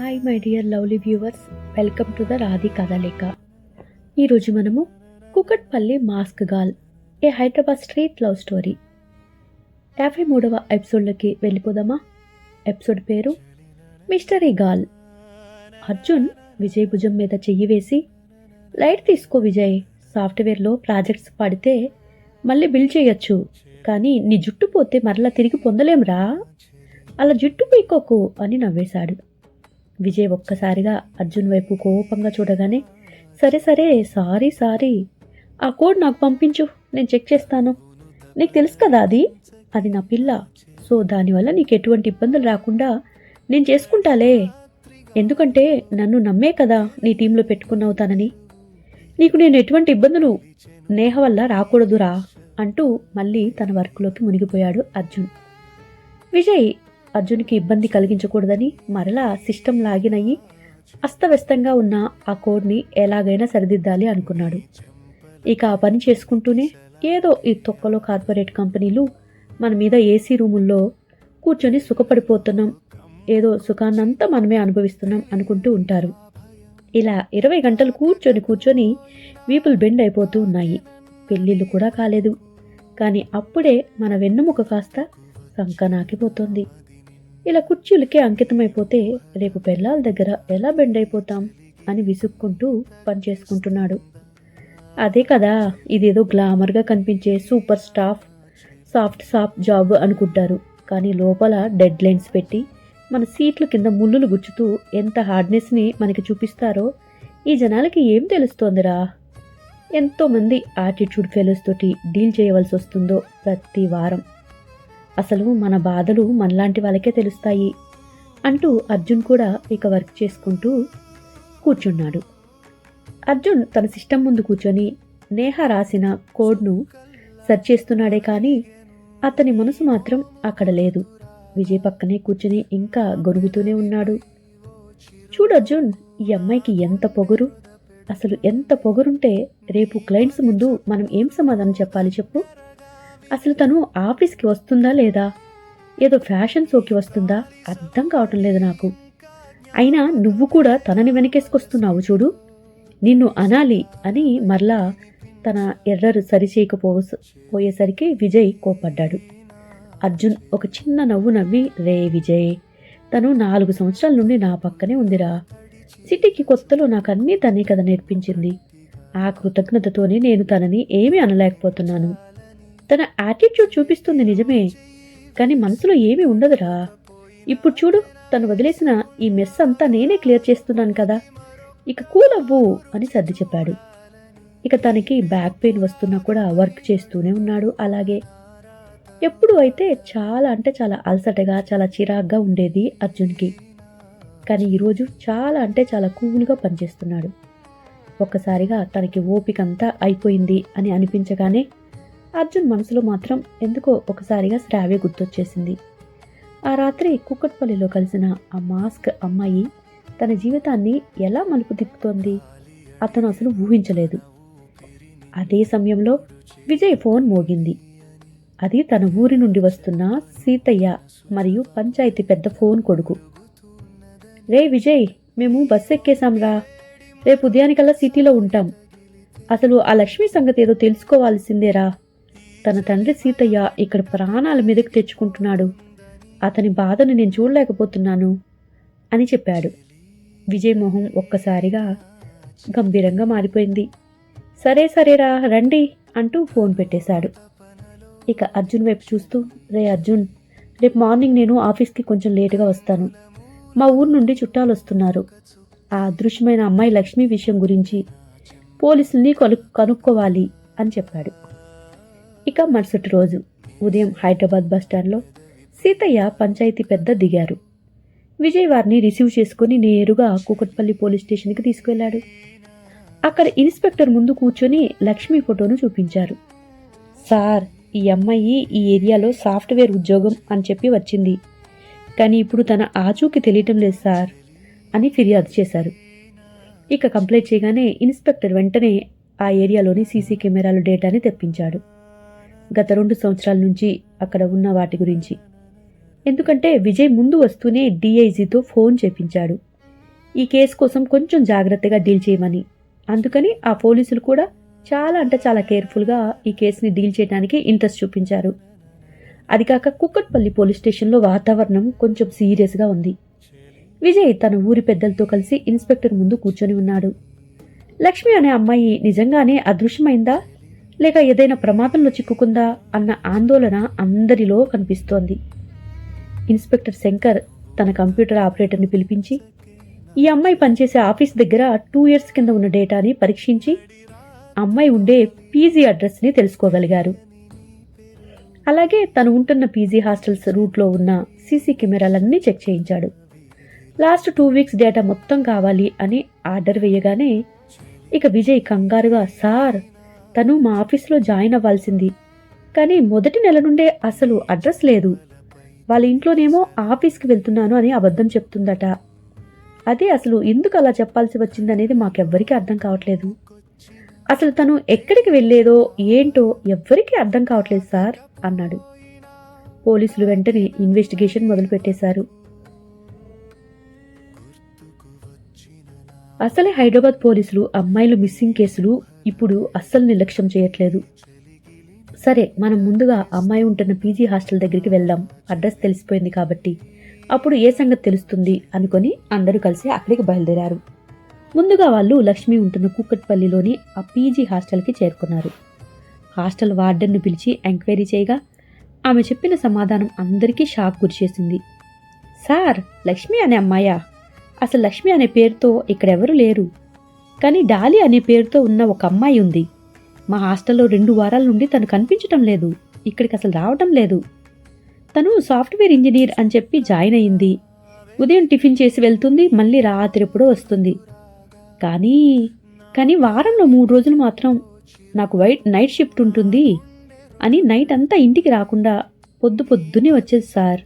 Hi my dear lovely viewers, welcome to the రాధి కథలేఖ. ఈరోజు మనము Kukatpally mask gal, a Hyderabad street love story 53వ ఎపిసోడ్లోకి వెళ్ళిపోదామా. ఎపిసోడ్ పేరు మిస్టరీ గాల్. అర్జున్ విజయ్ భుజం మీద చెయ్యి వేసి, లైట్ తీసుకో విజయ్, సాఫ్ట్వేర్లో ప్రాజెక్ట్స్ పడితే మళ్ళీ బిల్డ్ చేయొచ్చు, కానీ నీ జుట్టు పోతే మరలా తిరిగి పొందలేంరా, అలా జుట్టు పీకోకు అని నవ్వేశాడు. విజయ్ ఒక్కసారిగా అర్జున్ వైపు కోపంగా చూడగానే, సరే సరే, సారీ, ఆ కోడ్ నాకు పంపించు, నేను చెక్ చేస్తాను, నీకు తెలుసు కదా అది నా పిల్ల, సో దానివల్ల నీకు ఎటువంటి ఇబ్బందులు రాకుండా నేను చేసుకుంటాలే, ఎందుకంటే నన్ను నమ్మే కదా నీ టీంలో పెట్టుకున్నావుతానని, నీకు నేను ఎటువంటి ఇబ్బందులు నేహ వల్ల రాకూడదురా అంటూ మళ్ళీ తన వర్క్లోకి మునిగిపోయాడు అర్జున్. విజయ్ అర్జున్కి ఇబ్బంది కలిగించకూడదని మరలా సిస్టమ్ లాగిన్ అయ్యి అస్తవ్యస్తంగా ఉన్న ఆ కోడ్ని ఎలాగైనా సరిదిద్దాలి అనుకున్నాడు. ఇక ఆ పని చేసుకుంటూనే ఏదో ఈ తొక్కలో కార్పొరేట్ కంపెనీలు మన మీద ఏసీ రూముల్లో కూర్చొని సుఖపడిపోతున్నాం, ఏదో సుఖాన్నంతా మనమే అనుభవిస్తున్నాం అనుకుంటూ ఉంటారు. ఇలా 20 గంటలు కూర్చొని వీపులు బెండ్ అయిపోతూ ఉన్నాయి. పెళ్ళిళ్ళు కూడా కాలేదు, కానీ అప్పుడే మన వెన్నుముక కాస్త సంకనాకిపోతుంది. ఇలా కుర్చీలకే అంకితమైపోతే రేపు పెళ్ళాల దగ్గర ఎలా బెండ్ అయిపోతాం అని విసుక్కుంటూ పనిచేసుకుంటున్నాడు. అదే కదా, ఇదేదో గ్లామర్గా కనిపించే సూపర్ సాఫ్ట్ జాబ్ అనుకుంటారు, కానీ లోపల డెడ్ లైన్స్ పెట్టి మన సీట్ల కింద ముళ్ళులు గుచ్చుతూ ఎంత హార్డ్నెస్ని మనకి చూపిస్తారో ఈ జనాలకి ఏం తెలుస్తోందిరా. ఎంతోమంది యాటిట్యూడ్ ఫెలోస్ తోటి డీల్ చేయవలసి వస్తుందో ప్రతి వారం. అసలు మన బాధలు మనలాంటి వాళ్ళకే తెలుస్తాయి అంటూ అర్జున్ కూడా ఇక వర్క్ చేసుకుంటూ కూర్చున్నాడు. అర్జున్ తన సిస్టమ్ ముందు కూర్చొని నేహ రాసిన కోడ్ను సెర్చ్ చేస్తున్నాడే కానీ అతని మనసు మాత్రం అక్కడ లేదు. విజయ్ పక్కనే కూర్చొని ఇంకా గొరుగుతూనే ఉన్నాడు. చూడు అర్జున్, ఈ అమ్మాయికి ఎంత పొగరు, అసలు ఎంత పొగరుంటే రేపు క్లయింట్స్ ముందు మనం ఏం సమాధానం చెప్పాలి చెప్పు. అసలు తను ఆఫీస్కి వస్తుందా లేదా, ఏదో ఫ్యాషన్ షోకి వస్తుందా అర్థం కావటం లేదు నాకు. అయినా నువ్వు కూడా తనని వెనకేసుకొస్తున్నావు చూడు, నిన్ను అనాలి అని మరలా తన ఎర్రరు సరిచేయకపోయేసరికి విజయ్ కోపడ్డాడు. అర్జున్ ఒక చిన్న నవ్వు నవ్వి, రే విజయ్, తను 4 సంవత్సరాల నుండి నా పక్కనే ఉందిరా, సిటీకి కొత్తలో నాకు అన్నీ తనే కదా నేర్పించింది. ఆ కృతజ్ఞతతోనే నేను తనని ఏమీ అనలేకపోతున్నాను. తన యాటిట్యూడ్ చూపిస్తుంది నిజమే, కానీ మనసులో ఏమీ ఉండదురా. ఇప్పుడు చూడు, తను వదిలేసిన ఈ మెస్ అంతా నేనే క్లియర్ చేస్తున్నాను కదా, ఇక కూల్ అవ్వు అని సర్ది చెప్పాడు. ఇక తనకి బ్యాక్ పెయిన్ వస్తున్నా కూడా వర్క్ చేస్తూనే ఉన్నాడు. అలాగే ఎప్పుడు అయితే చాలా అలసటగా, చాలా చిరాగ్గా ఉండేది అర్జున్కి, కానీ ఈరోజు చాలా కూల్గా పనిచేస్తున్నాడు. ఒక్కసారిగా తనకి ఓపిక అంతా అయిపోయింది అని అనిపించగానే అర్జున్ మనసులో మాత్రం ఎందుకో ఒకసారిగా శ్రావ్య గుర్తొచ్చేసింది. ఆ రాత్రి కుకట్పల్లిలో కలిసిన ఆ మాస్క్ అమ్మాయి తన జీవితాన్ని ఎలా మలుపు తిప్పుతోంది అతను అసలు ఊహించలేదు. అదే సమయంలో విజయ్ ఫోన్ మోగింది. అది తన ఊరి నుండి వస్తున్న సీతయ్య మరియు పంచాయతీ పెద్ద ఫోన్ కొడుకు. రే విజయ్, మేము బస్సు ఎక్కేశాంరా, రేపు ఉదయానికల్లా సిటీలో ఉంటాం. అసలు ఆ లక్ష్మి సంగతి ఏదో తెలుసుకోవాల్సిందేరా. తన తండ్రి సీతయ్య ఇక్కడ ప్రాణాల మీదకి తెచ్చుకుంటున్నాడు, అతని బాధను నేను చూడలేకపోతున్నాను అని చెప్పాడు. విజయ్ మొహం ఒక్కసారిగా గంభీరంగా మారిపోయింది. సరేరా రండి అంటూ ఫోన్ పెట్టేశాడు. ఇక అర్జున్ వైపు చూస్తూ, రే అర్జున్, రేపు మార్నింగ్ నేను ఆఫీస్కి కొంచెం లేటుగా వస్తాను. మా ఊరు నుండి చుట్టాలు వస్తున్నారు. ఆ అదృశ్యమైన అమ్మాయి లక్ష్మి విషయం గురించి పోలీసుల్ని కనుక్కోవాలి అని చెప్పాడు. ఇక మరుసటి రోజు ఉదయం హైదరాబాద్ బస్టాండ్లో సీతయ్య పంచాయతీ పెద్ద దిగారు. విజయ్ వారిని రిసీవ్ చేసుకుని నేరుగా కూకట్పల్లి పోలీస్ స్టేషన్కి తీసుకువెళ్ళాడు. అక్కడ ఇన్స్పెక్టర్ ముందు కూర్చొని లక్ష్మి ఫోటోను చూపించారు. సార్, ఈ అమ్మాయి ఈ ఏరియాలో సాఫ్ట్వేర్ ఉద్యోగం అని చెప్పి వచ్చింది, కానీ ఇప్పుడు తన ఆచూకీ తెలియటం లేదు సార్ అని ఫిర్యాదు చేశారు. ఇక కంప్లైంట్ చేయగానే ఇన్స్పెక్టర్ వెంటనే ఆ ఏరియాలోని సీసీ కెమెరాల డేటాని తెప్పించాడు. గత 2 సంవత్సరాల నుంచి అక్కడ ఉన్న వాటి గురించి, ఎందుకంటే విజయ్ ముందు వస్తూనే డిఐజీతో ఫోన్ చేపించాడు. ఈ కేసు కోసం కొంచెం జాగ్రత్తగా డీల్ చేయమని. అందుకని ఆ పోలీసులు కూడా చాలా అంటే చాలా కేర్ఫుల్గా ఈ కేసుని డీల్ చేయడానికి ఇంట్రెస్ట్ చూపించారు. అది కాక కుక్కట్పల్లి పోలీస్ స్టేషన్లో వాతావరణం కొంచెం సీరియస్గా ఉంది. విజయ్ తన ఊరి పెద్దలతో కలిసి ఇన్స్పెక్టర్ ముందు కూర్చొని ఉన్నాడు. లక్ష్మి అనే అమ్మాయి నిజంగానే అదృశ్యమైందా లేక ఏదైనా ప్రమాదంలో చిక్కుకుందా అన్న ఆందోళన అందరిలో కనిపిస్తోంది. ఇన్స్పెక్టర్ శంకర్ తన కంప్యూటర్ ఆపరేటర్ని పిలిపించి ఈ అమ్మాయి పనిచేసే ఆఫీస్ దగ్గర 2 years కింద ఉన్న డేటాని పరీక్షించి అమ్మాయి ఉండే పీజీ అడ్రస్ని తెలుసుకోగలిగారు. అలాగే తను ఉంటున్న పీజీ హాస్టల్స్ రూట్లో ఉన్న సీసీ కెమెరాలన్నీ చెక్ చేయించాడు. లాస్ట్ 2 weeks డేటా మొత్తం కావాలి అని ఆర్డర్ వేయగానే ఇక విజయ్ కంగారుగా, సార్ తను మా ఆఫీస్లో జాయిన్ అవ్వాల్సింది, కానీ మొదటి నెల నుండే అసలు అడ్రస్ లేదు. వాళ్ళ ఇంట్లోనేమో ఆఫీస్కి వెళ్తున్నాను అని అబద్ధం చెప్తుందట. అదే అసలు ఎందుకు అలా చెప్పాల్సి వచ్చిందనేది మాకెవ్వరికీ అర్థం కావట్లేదు. అసలు తను ఎక్కడికి వెళ్ళేదో ఏంటో ఎవ్వరికీ అర్థం కావట్లేదు సార్ అన్నాడు. పోలీసులు వెంటనే ఇన్వెస్టిగేషన్ మొదలుపెట్టేశారు. అసలే హైదరాబాద్ పోలీసులు అమ్మాయిలు మిస్సింగ్ కేసులు ఇప్పుడు అస్సలు నిర్లక్ష్యం చేయట్లేదు. సరే, మనం ముందుగా అమ్మాయి ఉంటున్న పీజీ హాస్టల్ దగ్గరికి వెళ్దాం, అడ్రస్ తెలిసిపోయింది కాబట్టి అప్పుడు ఏ సంగతి తెలుస్తుంది అనుకొని అందరూ కలిసి అక్కడికి బయలుదేరారు. ముందుగా వాళ్ళు లక్ష్మి ఉంటున్న కూకట్పల్లిలోని ఆ పీజీ హాస్టల్కి చేరుకున్నారు. హాస్టల్ వార్డెన్ను పిలిచి ఎంక్వైరీ చేయగా ఆమె చెప్పిన సమాధానం అందరికీ షాక్ గురిచేసింది. సార్, లక్ష్మి అనే అమ్మాయా? అసలు లక్ష్మి అనే పేరుతో ఇక్కడెవరూ లేరు, కానీ డాలి అనే పేరుతో ఉన్న ఒక అమ్మాయి ఉంది. మా హాస్టల్లో 2 వారాల నుండి తను కనిపించటం లేదు, ఇక్కడికి అసలు రావటం లేదు. తను సాఫ్ట్వేర్ ఇంజనీర్ అని చెప్పి జాయిన్ అయ్యింది. ఉదయం టిఫిన్ చేసి వెళ్తుంది, మళ్ళీ రాత్రి ఎప్పుడో వస్తుంది. కానీ వారంలో 3 రోజులు మాత్రం నాకు నైట్ షిఫ్ట్ ఉంటుంది అని నైట్ అంతా ఇంటికి రాకుండా పొద్దున్నే వచ్చేది సార్.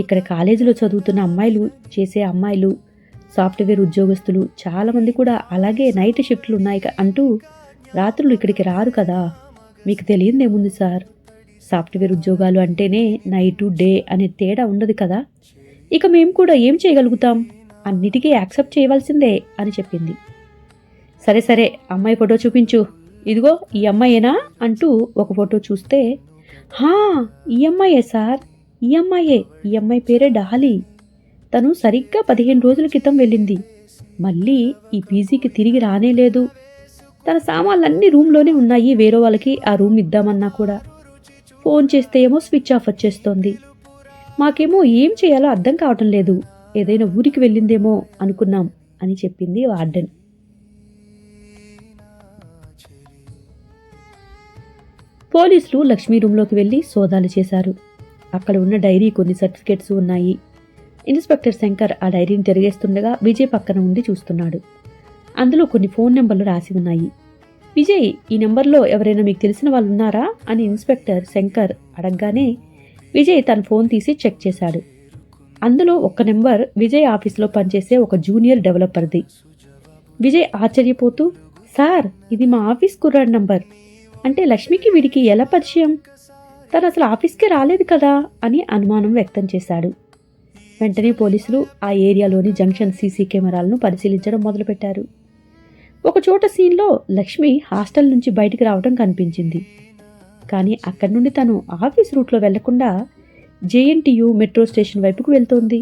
ఇక్కడ కాలేజీలో చదువుతున్న అమ్మాయిలు, చేసే అమ్మాయిలు, సాఫ్ట్వేర్ ఉద్యోగస్తులు చాలామంది కూడా అలాగే నైట్ షిఫ్ట్లు ఉన్నాయి అంటూ రాత్రులు ఇక్కడికి రారు కదా. మీకు తెలియదేముంది సార్, సాఫ్ట్వేర్ ఉద్యోగాలు అంటేనే నైటు డే అనే తేడా ఉండదు కదా. ఇక మేము కూడా ఏం చేయగలుగుతాం, అన్నిటికీ యాక్సెప్ట్ చేయవలసిందే అని చెప్పింది. సరే అమ్మాయి ఫోటో చూపించు, ఇదిగో ఈ అమ్మాయేనా అంటూ ఒక ఫోటో చూస్తే, ఈ అమ్మాయే సార్, ఈ అమ్మాయి పేరే డాలి. తను సరిగ్గా 15 రోజుల క్రితం వెళ్ళింది, మళ్ళీ ఈ పీజీకి తిరిగి రానేలేదు. తన సామాన్లన్నీ రూమ్లోనే ఉన్నాయి, వేరే వాళ్ళకి ఆ రూమ్ ఇద్దామన్నా కూడా. ఫోన్ చేస్తే ఏమో స్విచ్ ఆఫ్ వచ్చేస్తోంది. మాకేమో ఏం చేయాలో అర్థం కావటం లేదు, ఏదైనా ఊరికి వెళ్ళిందేమో అనుకున్నాం అని చెప్పింది వార్డెన్. పోలీసులు లక్ష్మీ రూమ్లోకి వెళ్ళి సోదాలు చేశారు. అక్కడ ఉన్న డైరీ, కొన్ని సర్టిఫికేట్స్ ఉన్నాయి. ఇన్స్పెక్టర్ శంకర్ ఆ డైరీని తిరిగేస్తుండగా విజయ్ పక్కన ఉండి చూస్తున్నాడు. అందులో కొన్ని ఫోన్ నెంబర్లు రాసి ఉన్నాయి. విజయ్, ఈ నెంబర్లో ఎవరైనా మీకు తెలిసిన వాళ్ళు ఉన్నారా అని ఇన్స్పెక్టర్ శంకర్ అడగగానే విజయ్ తన ఫోన్ తీసి చెక్ చేశాడు. అందులో ఒక నెంబర్ విజయ్ ఆఫీస్లో పనిచేసే ఒక జూనియర్ డెవలపర్ది. విజయ్ ఆశ్చర్యపోతూ, సార్ ఇది మా ఆఫీస్ కుర్రాడి నంబర్, అంటే లక్ష్మికి వీడికి ఎలా పరిచయం? తను అసలు ఆఫీస్కే రాలేదు కదా అని అనుమానం వ్యక్తం చేశాడు. వెంటనే పోలీసులు ఆ ఏరియాలోని జంక్షన్ సీసీ కెమెరాలను పరిశీలించడం మొదలుపెట్టారు. ఒక చోట సీన్లో లక్ష్మి హాస్టల్ నుంచి బయటికి రావడం కనిపించింది. కానీ అక్కడి నుండి తను ఆఫీస్ రూట్లో వెళ్లకుండా జేఎన్టీయూ మెట్రో స్టేషన్ వైపుకు వెళ్తోంది.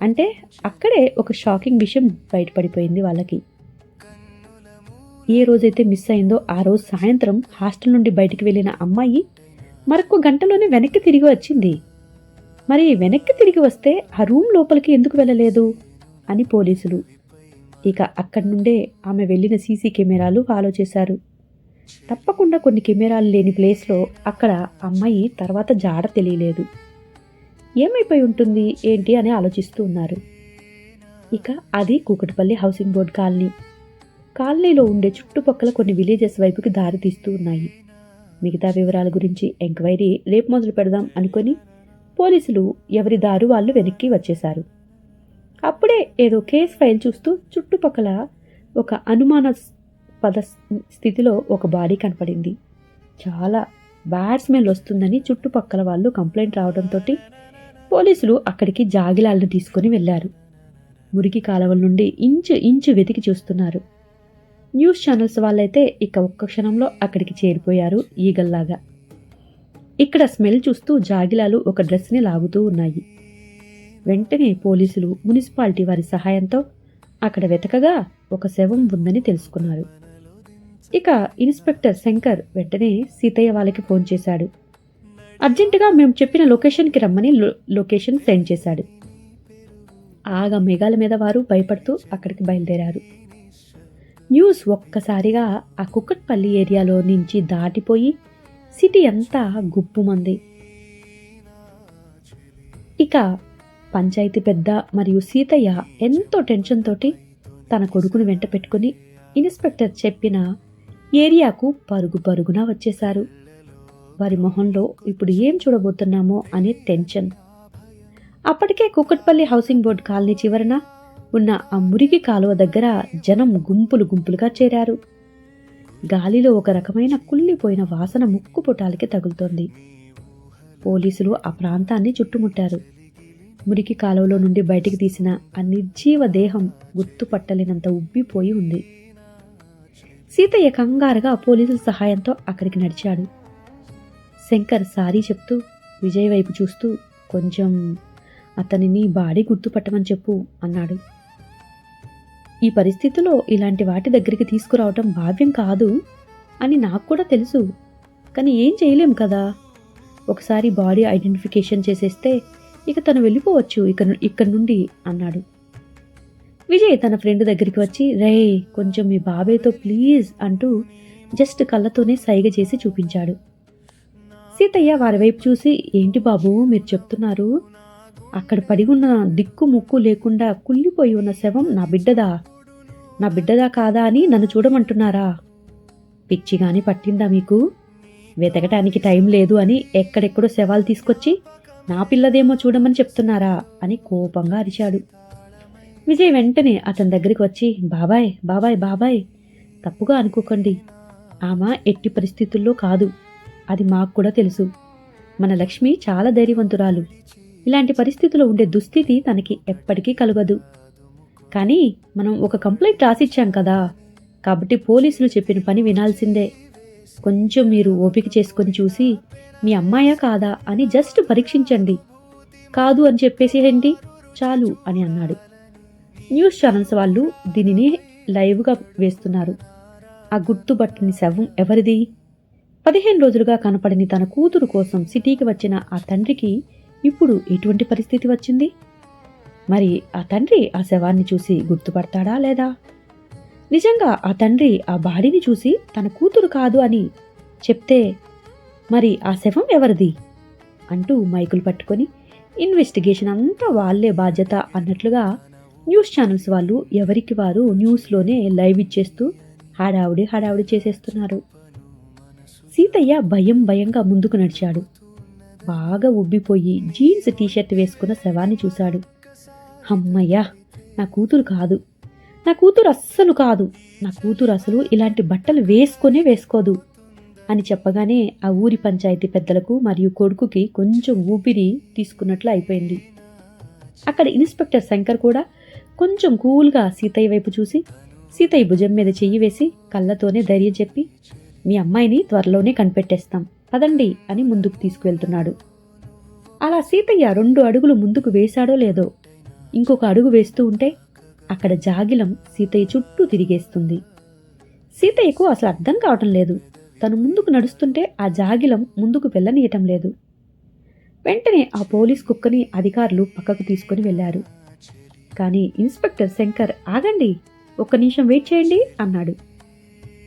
అంటే అక్కడే ఒక షాకింగ్ విషయం బయటపడిపోయింది వాళ్ళకి. ఏ రోజైతే మిస్ అయిందో ఆ రోజు సాయంత్రం హాస్టల్ నుండి బయటికి వెళ్ళిన అమ్మాయి మరొక గంటలోనే వెనక్కి తిరిగి వచ్చింది. మరి వెనక్కి తిరిగి వస్తే ఆ రూమ్ లోపలికి ఎందుకు వెళ్ళలేదు అని పోలీసులు ఇక అక్కడి నుండే ఆమె వెళ్ళిన సీసీ కెమెరాలు ఫాలో చేశారు. తప్పకుండా కొన్ని కెమెరాలు లేని ప్లేస్లో అక్కడ అమ్మాయి తర్వాత జాడ తెలియలేదు. ఏమైపోయి ఉంటుంది ఏంటి అని ఆలోచిస్తూ ఉన్నారు. ఇక అది కూకట్పల్లి హౌసింగ్ బోర్డ్ కాలనీ. కాలనీలో ఉండే చుట్టుపక్కల కొన్ని విలేజెస్ వైపుకి దారి తీస్తూ ఉన్నాయి. మిగతా వివరాల గురించి ఎంక్వైరీ రేపు మొదలు పెడదాం అనుకొని పోలీసులు ఎవరి దారు వాళ్ళు వెనక్కి వచ్చేశారు. అప్పుడే ఏదో కేసు ఫైల్ చూస్తూ చుట్టుపక్కల ఒక అనుమానాస్పద స్థితిలో ఒక బాడీ కనపడింది. చాలా బ్యాడ్ స్మెల్ వస్తుందని చుట్టుపక్కల వాళ్ళు కంప్లైంట్ రావడంతో పోలీసులు అక్కడికి జాగిలాలను తీసుకొని వెళ్లారు. మురికి కాలువల నుండి ఇంచు ఇంచు వెతికి చూస్తున్నారు. న్యూస్ ఛానల్స్ వాళ్ళైతే ఇక ఒక్క క్షణంలో అక్కడికి చేరిపోయారు ఈగల్లాగా. ఇక్కడ స్మెల్ చూస్తూ జాగిలాలు ఒక డ్రెస్ని లాగుతూ ఉన్నాయి. వెంటనే పోలీసులు మున్సిపాలిటీ వారి సహాయంతో అక్కడ వెతకగా ఒక శవం ఉందని తెలుసుకున్నారు. ఇక ఇన్స్పెక్టర్ శంకర్ వెంటనే సీతయ్య వాళ్ళకి ఫోన్ చేశాడు. అర్జెంటుగా మేము చెప్పిన లొకేషన్కి రమ్మని లొకేషన్ సెండ్ చేశాడు. ఆగా మేఘాల మీద వారు భయపడుతూ అక్కడికి బయలుదేరారు. న్యూస్ ఒక్కసారిగా ఆ కుక్కట్పల్లి ఏరియాలో నుంచి దాటిపోయి సిటీ అంతా గుప్పుమంది. ఇక పంచాయతీ పెద్ద మరియు సీతయ్య ఎంతో టెన్షన్ తోటి తన కొడుకును వెంట పెట్టుకుని ఇన్స్పెక్టర్ చెప్పిన ఏరియాకు పరుగు పరుగున వచ్చేశారు. వారి మొహంలో ఇప్పుడు ఏం చూడబోతున్నామో అనే టెన్షన్. అప్పటికే కుక్కట్పల్లి హౌసింగ్ బోర్డు కాలనీ చివరన ఉన్న ఆ మురికి కాలువ దగ్గర జనం గుంపులు గుంపులుగా చేరారు. గాలిలో ఒక రకమైన కుళ్ళిపోయిన వాసన ముక్కు పుటాలకి తగులుతోంది. పోలీసులు ఆ ప్రాంతాన్ని చుట్టుముట్టారు. మురికి కాలువలో నుండి బయటికి తీసిన ఆ నిర్జీవ దేహం గుర్తుపట్టలేనంత ఉబ్బిపోయి ఉంది. సీతయ్య కంగారుగా పోలీసుల సహాయంతో అక్కడికి నడిచాడు. శంకర్ సారీ చెప్తూ విజయ్ వైపు చూస్తూ కొంచెం అతనిని బాడీ గుర్తుపట్టమని చెప్పు అన్నాడు. ఈ పరిస్థితిలో ఇలాంటి వాటి దగ్గరికి తీసుకురావటం భావ్యం కాదు అని నాకు కూడా తెలుసు, కానీ ఏం చేయలేం కదా. ఒకసారి బాడీ ఐడెంటిఫికేషన్ చేసేస్తే ఇక తను వెళ్ళిపోవచ్చు ఇక్కడ నుండి అన్నాడు. విజయ్ తన ఫ్రెండ్ దగ్గరికి వచ్చి రే కొంచెం మీ బాబాయ్తో ప్లీజ్ అంటూ జస్ట్ కళ్ళతోనే సైగ చేసి చూపించాడు. సీతయ్య వారి వైపు చూసి ఏంటి బాబు మీరు చెప్తున్నారు? అక్కడ పడి ఉన్న దిక్కు ముక్కు లేకుండా కుళ్ళిపోయి ఉన్న శవం నా బిడ్డదా కాదా అని నన్ను చూడమంటున్నారా? పిచ్చిగాని పట్టిందా మీకు? వెతకటానికి టైం లేదు అని ఎక్కడెక్కడో శవాలు తీసుకొచ్చి నా పిల్లదేమో చూడమని చెప్తున్నారా అని కోపంగా అరిచాడు. విజయ్ వెంటనే అతని దగ్గరికి వచ్చి బాబాయ్ బాబాయ్ బాబాయ్ తప్పుగా అనుకోకండి, ఆమె ఎట్టి పరిస్థితుల్లో కాదు, అది మాకు కూడా తెలుసు. మన లక్ష్మి చాలా ధైర్యవంతురాలు, ఇలాంటి పరిస్థితుల్లో ఉండే దుస్థితి తనకి ఎప్పటికీ కలగదు. కానీ మనం ఒక కంప్లైంట్ రాసిచ్చాం కదా, కాబట్టి పోలీసులు చెప్పిన పని వినాల్సిందే. కొంచెం మీరు ఓపిక చేసుకొని చూసి మీ అమ్మాయా కాదా అని జస్ట్ పరీక్షించండి, కాదు అని చెప్పేసేయండి చాలు అని అన్నాడు. న్యూస్ ఛానల్స్ వాళ్ళు దీనిని లైవ్గా వేస్తున్నారు. ఆ గుర్తుపట్టని శవం ఎవరిది? 15 రోజులుగా కనపడని తన కూతురు కోసం సిటీకి వచ్చిన ఆ తండ్రికి ఇప్పుడు ఎటువంటి పరిస్థితి వచ్చింది? మరి ఆ తండ్రి ఆ శవాన్ని చూసి గుర్తుపడతాడా లేదా? నిజంగా ఆ తండ్రి ఆ బాడీని చూసి తన కూతురు కాదు అని చెప్తే మరి ఆ శవం ఎవరిది అంటూ మైకులు పట్టుకొని ఇన్వెస్టిగేషన్ అంతా వాళ్లే బాధ్యత అన్నట్లుగా న్యూస్ ఛానల్స్ వాళ్ళు ఎవరికి వారు న్యూస్లోనే లైవ్ ఇచ్చేస్తూ హడావుడి చేసేస్తున్నారు. సీతయ్య భయంగా ముందుకు నడిచాడు. బాగా ఉబ్బిపోయి జీన్స్ టీషర్ట్ వేసుకున్న శవాన్ని చూశాడు. అమ్మయ్యా, నా కూతురు కాదు, నా కూతురు అస్సలు కాదు, నా కూతురు అసలు ఇలాంటి బట్టలు వేసుకోదు అని చెప్పగానే ఆ ఊరి పంచాయతీ పెద్దలకు మరియు కొడుకుకి కొంచెం ఊపిరి తీసుకున్నట్లు అయిపోయింది. అక్కడ ఇన్స్పెక్టర్ శంకర్ కూడా కొంచెం కూల్గా సీతయ్య వైపు చూసి సీతయ్య భుజం మీద చెయ్యి వేసి కళ్ళతోనే ధైర్యం చెప్పి మీ అమ్మాయిని త్వరలోనే కనిపెట్టేస్తాం పదండి అని ముందుకు తీసుకువెళ్తున్నాడు. అలా సీతయ్య 2 అడుగులు ముందుకు వేశాడో లేదో ఇంకొక అడుగు వేస్తూ ఉంటే అక్కడ జాగిలం సీతయ్య చుట్టూ తిరిగేస్తుంది. సీతయ్యకు అసలు అర్థం కావటం లేదు. తను ముందుకు నడుస్తుంటే ఆ జాగిలం ముందుకు వెళ్ళనీయటం లేదు. వెంటనే ఆ పోలీస్ కుక్కని అధికారులు పక్కకు తీసుకుని వెళ్లారు. కానీ ఇన్స్పెక్టర్ శంకర్ ఆగండి, ఒక్క నిమిషం వెయిట్ చేయండి అన్నాడు.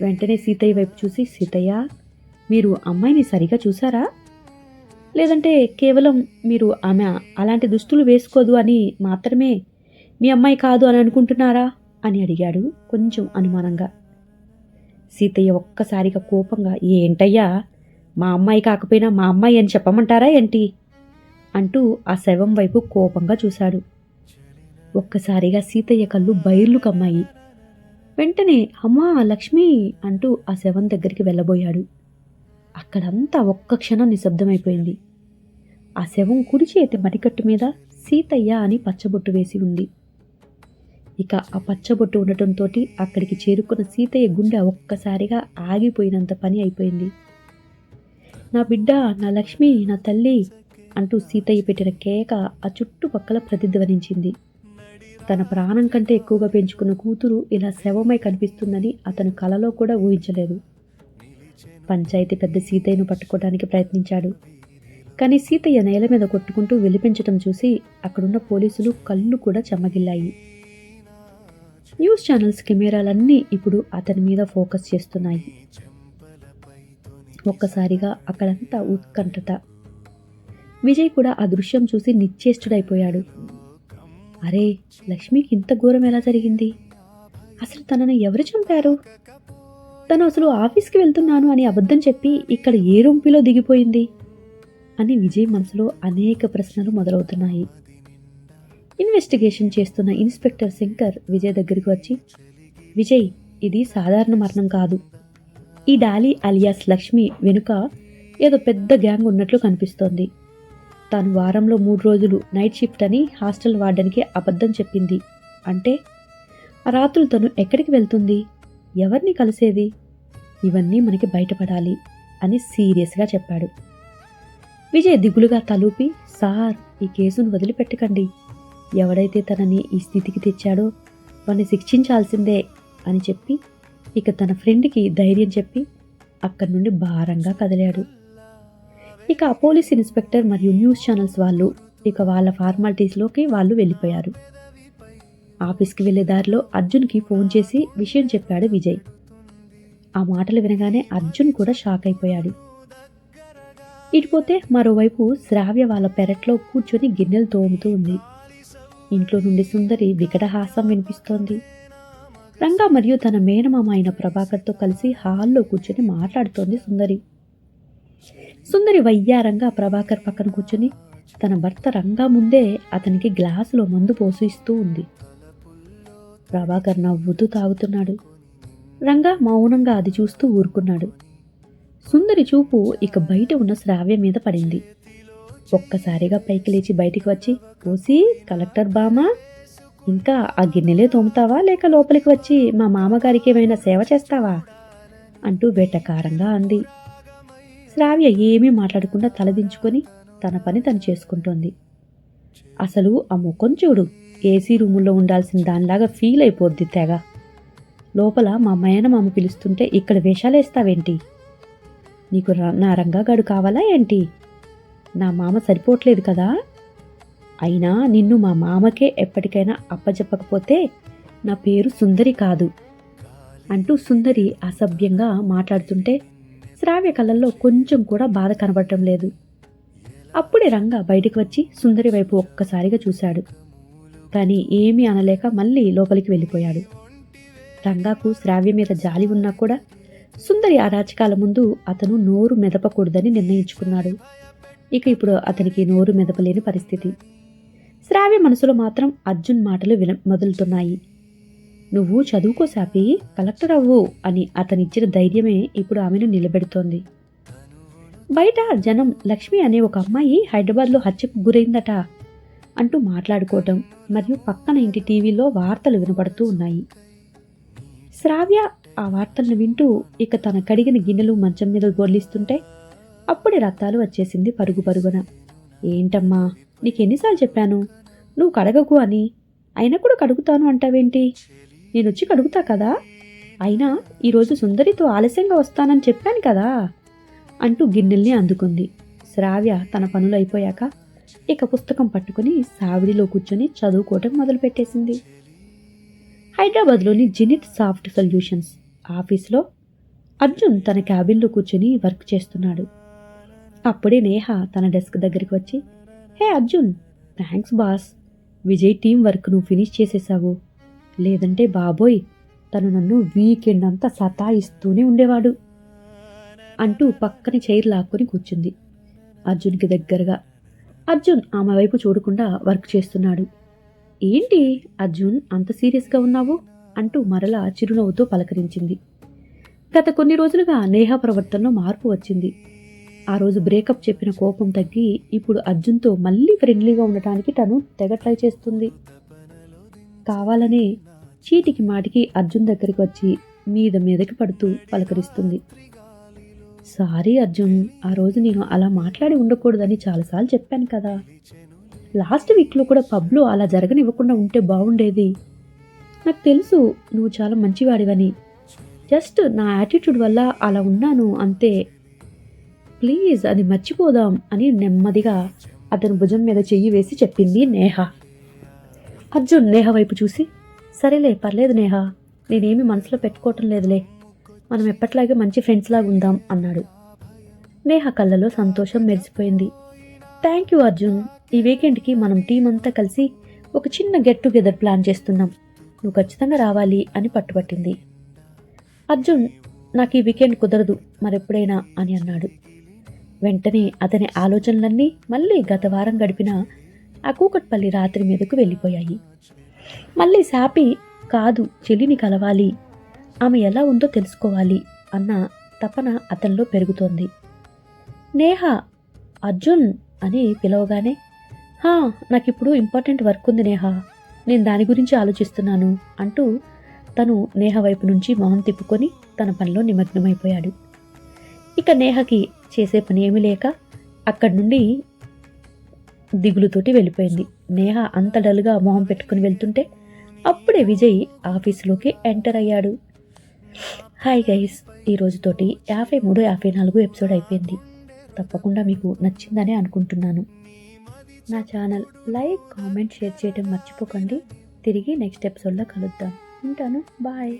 వెంటనే సీతయ్య వైపు చూసి సీతయ్య, మీరు అమ్మాయిని సరిగా చూసారా? లేదంటే కేవలం మీరు ఆమె అలాంటి దుస్తులు వేసుకోదు అని మాత్రమే మీ అమ్మాయి కాదు అని అనుకుంటున్నారా అని అడిగాడు కొంచెం అనుమానంగా. సీతయ్య ఒక్కసారిగా కోపంగా ఏంటయ్యా, మా అమ్మాయి కాకపోయినా మా అమ్మాయి అని చెప్పమంటారా ఏంటి అంటూ ఆ శవం వైపు కోపంగా చూశాడు. ఒక్కసారిగా సీతయ్య కళ్ళు బైర్లు కమ్మాయి. వెంటనే అమ్మా లక్ష్మి అంటూ ఆ శవం దగ్గరికి వెళ్ళబోయాడు. అక్కడంతా ఒక్క క్షణం నిశ్శబ్దమైపోయింది. ఆ శవం కుడి చేతి మడికట్టు మీద సీతయ్య అని పచ్చబొట్టు వేసి ఉంది. ఇక ఆ పచ్చబొట్టు ఉండటంతో అక్కడికి చేరుకున్న సీతయ్య గుండె ఒక్కసారిగా ఆగిపోయినంత పని అయిపోయింది. నా బిడ్డ, నా లక్ష్మి, నా తల్లి అంటూ సీతయ్య పెట్టిన కేక ఆ చుట్టుపక్కల ప్రతిధ్వనించింది. తన ప్రాణం కంటే ఎక్కువగా పెంచుకున్న కూతురు ఇలా శవమై కనిపిస్తుందని అతను కలలో కూడా ఊహించలేదు. పంచాయతీ పెద్ద సీతయ్యను పట్టుకోవడానికి ప్రయత్నించాడు. కానీ సీతయ్య నేల మీద కొట్టుకుంటూ వెలిపించటం చూసి అక్కడున్న పోలీసులు కళ్ళు కూడా చెమ్మగిల్లాయి. న్యూస్ ఛానల్స్ కెమెరాలన్నీ ఇప్పుడు అతని మీద ఫోకస్ చేస్తున్నాయి. ఒక్కసారిగా అక్కడంతా ఉత్కంఠత. విజయ్ కూడా ఆ దృశ్యం చూసి నిశ్చేష్టుడైపోయాడు. అరే, లక్ష్మికి ఇంత ఘోరం ఎలా జరిగింది? అసలు తనను ఎవరు చంపారు? తను అసలు ఆఫీస్కి వెళ్తున్నాను అని అబద్ధం చెప్పి ఇక్కడ ఏ రొంపిలో దిగిపోయింది అని విజయ్ మనసులో అనేక ప్రశ్నలు మొదలవుతున్నాయి. ఇన్వెస్టిగేషన్ చేస్తున్న ఇన్స్పెక్టర్ శంకర్ విజయ్ దగ్గరికి వచ్చి, విజయ్, ఇది సాధారణ మరణం కాదు. ఈ డాలీ అలియాస్ లక్ష్మి వెనుక ఏదో పెద్ద గ్యాంగ్ ఉన్నట్లు కనిపిస్తోంది. తాను వారంలో 3 రోజులు నైట్ షిఫ్ట్ అని హాస్టల్ వార్డెన్కి అబద్ధం చెప్పింది. అంటే ఆ రాత్రులు తను ఎక్కడికి వెళ్తుంది, ఎవరిని కలిసేది, ఇవన్నీ మనకి బయటపడాలి అని సీరియస్గా చెప్పాడు. విజయ్ దిగులుగా తలూపి, సార్, ఈ కేసును వదిలిపెట్టకండి. ఎవడైతే తనని ఈ స్థితికి తెచ్చాడో వాడిని శిక్షించాల్సిందే అని చెప్పి ఇక తన ఫ్రెండ్కి ధైర్యం చెప్పి అక్కడి నుండి భారంగా కదిలాడు. ఇక ఆ పోలీస్ ఇన్స్పెక్టర్ మరియు న్యూస్ ఛానల్స్ వాళ్ళు ఇక వాళ్ళ ఫార్మాలిటీస్లోకి వాళ్ళు వెళ్ళిపోయారు. ఆఫీస్కి వెళ్లే దారిలో అర్జున్కి ఫోన్ చేసి విషయం చెప్పాడు విజయ్. ఆ మాటలు వినగానే అర్జున్ కూడా షాక్ అయిపోయాడు. ఇటుపోతే మరోవైపు శ్రావ్య వాళ్ళ పెరట్లో కూర్చొని గిన్నెలు తోముతూ ఉంది. ఇంట్లో నుండి సుందరి వికటహాసం వినిపిస్తోంది. రంగా మరియు తన మేనమామ అయిన ప్రభాకర్తో కలిసి హాల్లో కూర్చొని మాట్లాడుతోంది సుందరి. సుందరి వయ్యారంగా ప్రభాకర్ పక్కన కూర్చొని తన భర్త రంగా ముందే అతనికి గ్లాసులో మందు పోసిస్తూ ఉంది. ప్రభాకర్ నవ్వుతూ తాగుతున్నాడు. రంగా మౌనంగా అది చూస్తూ ఊరుకున్నాడు. సుందరి చూపు ఇక బయట ఉన్న శ్రావ్య మీద పడింది. ఒక్కసారిగా పైకి లేచి బయటికి వచ్చి, ఓసి కలెక్టర్ బామా, ఇంకా ఆ గిన్నెలే తోముతావా లేక లోపలికి వచ్చి మా మామగారికి ఏమైనా సేవ చేస్తావా అంటూ వెటకారంగా అంది. శ్రావ్య ఏమీ మాట్లాడకుండా తలదించుకొని తన పని తను చేసుకుంటోంది. అసలు ఆ ముఖం చూడు, ఏసీ రూముల్లో ఉండాల్సిన దానిలాగా ఫీల్ అయిపోద్ది తెగ. లోపల మా మేనమామ పిలుస్తుంటే ఇక్కడ వేషాలేస్తావేంటి? నీకు నా రంగాగాడు కావాలా ఏంటి? నా మామ సరిపోవట్లేదు కదా? అయినా నిన్ను మా మామకే ఎప్పటికైనా అప్పచెప్పకపోతే నా పేరు సుందరి కాదు అంటూ సుందరి అసభ్యంగా మాట్లాడుతుంటే శ్రావ్య కళ్ళల్లో కొంచెం కూడా బాధ కనబడటం లేదు. అప్పుడే రంగా బయటికి వచ్చి సుందరి వైపు ఒక్కసారిగా చూశాడు. కానీ ఏమీ అనలేక మళ్ళీ లోపలికి వెళ్ళిపోయాడు. రంగాకు శ్రావ్య మీద జాలి ఉన్నా కూడా సుందరి అరాచకాల ముందు అతను నోరు మెదపకూడదని నిర్ణయించుకున్నాడు. ఇక ఇప్పుడు అతనికి నోరు మెదపలేని పరిస్థితి. శ్రావ్య మనసులో మాత్రం అర్జున్ మాటలు మొదలుతున్నాయి. నువ్వు చదువుకో శాపి, కలెక్టర్ అవ్వు అని అతనిచ్చిన ధైర్యమే ఇప్పుడు ఆమెను నిలబెడుతోంది. బయట జనం లక్ష్మి అనే ఒక అమ్మాయి హైదరాబాద్లో హత్యకు గురైందట అంటూ మాట్లాడుకోవటం మరియు పక్కన ఇంటి టీవీలో వార్తలు వినపడుతూ ఉన్నాయి. శ్రావ్య ఆ వార్తలను వింటూ ఇక తన కడిగిన గిన్నెలు మంచం మీద బొర్లిస్తుంటే అప్పుడే రక్తాలు వచ్చేసింది పరుగు పరుగున. ఏంటమ్మా, నీకెన్నిసార్లు చెప్పాను నువ్వు కడగకు అని, అయినా కూడా కడుగుతాను అంటావేంటి? నేనొచ్చి కడుగుతా కదా, అయినా ఈరోజు సుందరితో ఆలస్యంగా వస్తానని చెప్పాను కదా అంటూ గిన్నెల్ని అందుకుంది. శ్రావ్య తన పనులు అయిపోయాక ఇక పుస్తకం పట్టుకుని సావిడిలో కూర్చొని చదువుకోవటం మొదలుపెట్టేసింది. హైదరాబాద్లోని జెనిత్ సాఫ్ట్ సొల్యూషన్స్ ఆఫీస్లో అర్జున్ తన క్యాబిన్లో కూర్చొని వర్క్ చేస్తున్నాడు. అప్పుడే నేహ తన డెస్క్ దగ్గరికి వచ్చి, hey Arjun, thanks boss, Vijay team work నువ్వు ఫినిష్ చేసేసావు. లేదంటే బాబోయ్, తను నన్ను వీకెండ్ అంతా సతాయిస్తూనే ఉండేవాడు అంటూ పక్కన చైర్ లాక్కొని కూర్చుంది అర్జున్కి దగ్గరగా. అర్జున్ ఆమె వైపు చూడకుండా వర్క్ చేస్తున్నాడు. ఏంటి అర్జున్ అంత సీరియస్గా ఉన్నావు అంటూ మరలా చిరునవ్వుతో పలకరించింది. గత కొన్ని రోజులుగా నేహ ప్రవర్తనలో మార్పు వచ్చింది. ఆ రోజు బ్రేకప్ చెప్పిన కోపం తగ్గి ఇప్పుడు అర్జున్తో మళ్ళీ ఫ్రెండ్లీగా ఉండటానికి తను తెగ ట్రై చేస్తుంది. కావాలనే చీటికి మాటికి అర్జున్ దగ్గరికి వచ్చి మీదకి పడుతూ పలకరిస్తుంది. సారీ అర్జున్, ఆ రోజు నేను అలా మాట్లాడి ఉండకూడదని చాలాసార్లు చెప్పాను కదా. లాస్ట్ వీక్లో కూడా పబ్లో అలా జరగనివ్వకుండా ఉంటే బాగుండేది. నాకు తెలుసు నువ్వు చాలా మంచివాడివని. జస్ట్ నా యాటిట్యూడ్ వల్ల అలా ఉన్నాను అంతే. ప్లీజ్ అది మర్చిపోదాం అని నెమ్మదిగా అతని భుజం మీద చెయ్యి వేసి చెప్పింది నేహ. అర్జున్ నేహ వైపు చూసి, సరేలే పర్లేదు నేహ, నేనేమి మనసులో పెట్టుకోవటం లేదులే, మనం ఎప్పట్లాగే మంచి ఫ్రెండ్స్ లాగా ఉందాం అన్నాడు. నేహ కళ్ళలో సంతోషం మెరిసిపోయింది. థ్యాంక్ యూ అర్జున్, ఈ వీకెండ్కి మనం టీం అంతా కలిసి ఒక చిన్న గెట్ టుగెదర్ ప్లాన్ చేస్తున్నాం, నువ్వు ఖచ్చితంగా రావాలి అని పట్టుబట్టింది. అర్జున్ నాకు ఈ వీకెండ్ కుదరదు, మరెప్పుడైనా అని అన్నాడు. వెంటనే అతని ఆలోచనలన్నీ మళ్ళీ గత వారం గడిపిన ఆ కూకట్పల్లి రాత్రి మీదకు వెళ్ళిపోయాయి. మళ్ళీ శాపి కాదు చెల్లిని కలవాలి, ఆమె ఎలా ఉందో తెలుసుకోవాలి అన్న తపన అతనిలో పెరుగుతోంది. నేహ అర్జున్ అని పిలవగానే, హా నాకిప్పుడు ఇంపార్టెంట్ వర్క్ ఉంది నేహ, నేను దాని గురించి ఆలోచిస్తున్నాను అంటూ తను నేహ వైపు నుంచి మొహం తిప్పుకొని తన పనిలో నిమగ్నమైపోయాడు. ఇక నేహకి చేసే పని ఏమీ లేక అక్కడి నుండి దిగులుతోటి వెళ్ళిపోయింది. నేహ అంత డల్గా మొహం పెట్టుకుని వెళ్తుంటే అప్పుడే విజయ్ ఆఫీసులోకి ఎంటర్ అయ్యాడు. హాయ్ గైస్, ఈ రోజుతోటి 53, 54 ఎపిసోడ్ అయిపోయింది. తప్పకుండా మీకు నచ్చిందని అనుకుంటున్నాను. నా ఛానల్ లైక్, కామెంట్, షేర్ చేయడం మర్చిపోకండి. తిరిగి నెక్స్ట్ ఎపిసోడ్లో కలుద్దాం. ఉంటాను, బాయ్.